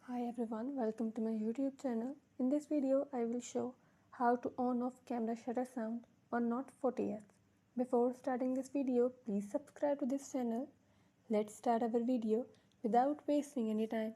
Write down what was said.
Hi everyone, welcome to my YouTube channel. In this video, I will show how to on off camera shutter sound on Note 40s. Before starting this video, please subscribe to this channel. Let's start our video without wasting any time.